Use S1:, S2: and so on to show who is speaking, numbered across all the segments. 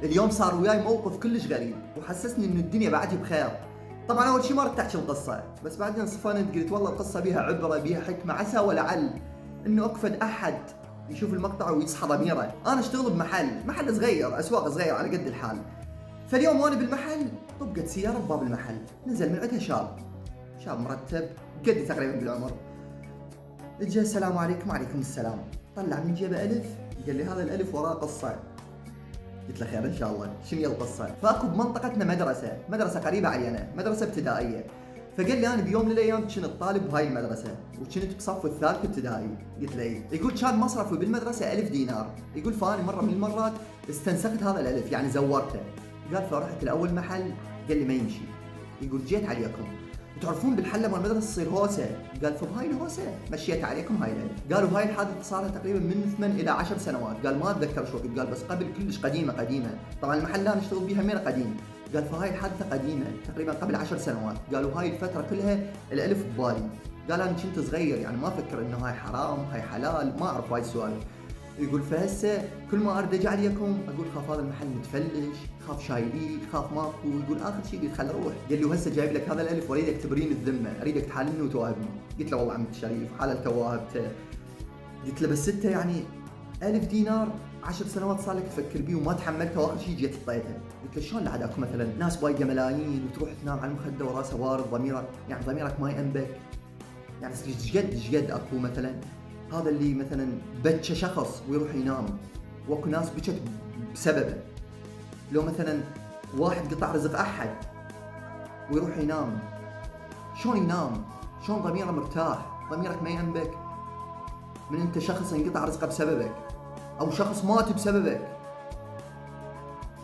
S1: اليوم صار وياي موقف كلش غريب وحسسني انه الدنيا بعدي بخير. طبعا اول شيء ما رحت احكي القصه، بس بعدين صفنت قلت والله القصه بيها عبره بيها حكمه، عسى ولعل انه اكفد احد يشوف المقطع ويصحى ضميره. انا اشتغل بمحل صغير، اسواق صغيره على قد الحال. فاليوم وانا بالمحل طبقت سياره بباب المحل، نزل من عندها شاب مرتب قدي تقريبا بالعمر. اجى السلام عليكم. وعليكم السلام. طلع من جيبه الف، قال لي هذا الالف وراه قصه. قلت له خير ان شاء الله، شنو هي القصه؟ فاكو بمنطقتنا مدرسه قريبه علينا، مدرسه ابتدائيه. فقال لي انا بيوم من الايام كنت طالب بهاي المدرسه وكنت بصف الثالث ابتدائي. قلت له اي. يقول كان مصرفي بالمدرسه 1000 دينار. يقول فاني مره من المرات استنسخت هذا الالف، يعني زورته. قال فرحت لاول محل، قال لي ما يمشي. يقول جيت عليكم وتعرفون بالحله مال المدرسه تصير هوسه. قال فبهاي الهوسه مشيت عليكم هاي الالف. قالوا هاي الحادثه صار لها تقريبا من 8 الى 10 سنوات. قال ما اتذكر شو وقت، قال بس قبل كلش قديمه. طبعا المحل اللي انا اشتغل بيها من قديم. قال فهاي الحادثه قديمه تقريبا قبل 10 سنوات. قالوا هاي الفتره كلها الالف ببالي. قال انا كنت صغير يعني ما افكر انه هاي حرام هاي حلال، ما اعرف هاي السوالف. يقول فهسه كل ما ارد اجي عليكم اقول خاف هذا المحل متفلش، خاف شايليه، خاف ماكو. يقول اخر شيء قلت خل اروح. قال لي وهسه جايب لك هذا الالف واريدك تبرين الذمه، اريدك تحاللني وتواهبني. قلت له والله عمي الشريف حاللته وواهبته. قلت له بس انت يعني 1000 دينار 10 سنوات صار لك تفكر بيه وما تحملته واخر شيء جيت حطيته. قلت له شلون لعداكم مثلا ناس بايقه ملايين وتروح تنام على المخده وراسه وارد ضميرك، يعني ضميرك ما ينبك؟ يعني ايش قد اكو مثلا هذا اللي مثلا بكى شخص ويروح ينام، واكو ناس بكت بسببه. لو مثلا واحد قطع رزق احد ويروح ينام، شلون ينام؟ شلون ضميره مرتاح؟ ضميرك ما ينبك من انت شخص انقطع رزقه بسببك، او شخص مات بسببك،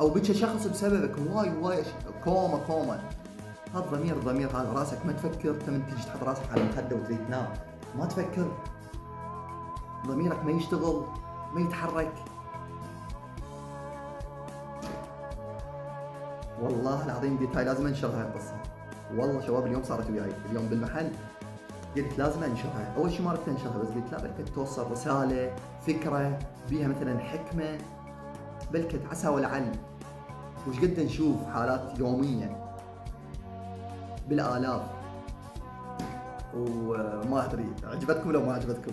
S1: او بكى شخص بسببك. واي كوما. هذا ضمير هذا راسك ما تفكر. تمن تجي تحط راسك على المخده وتريد تنام ما تفكر، ضميرك ما يشتغل ما يتحرك. والله العظيم قلت هاي لازم انشرها القصه. والله شباب اليوم صارت وياي اليوم بالمحل، قلت لازم انشرها. اول شيء ما رحت انشرها، بس قلت لا بلكت توصل رساله فكره بيها مثلا حكمه، بلكت عسى ولعل. وش قد نشوف حالات يوميه بالالاف. وما ادري عجبتكم لو ما عجبتكم.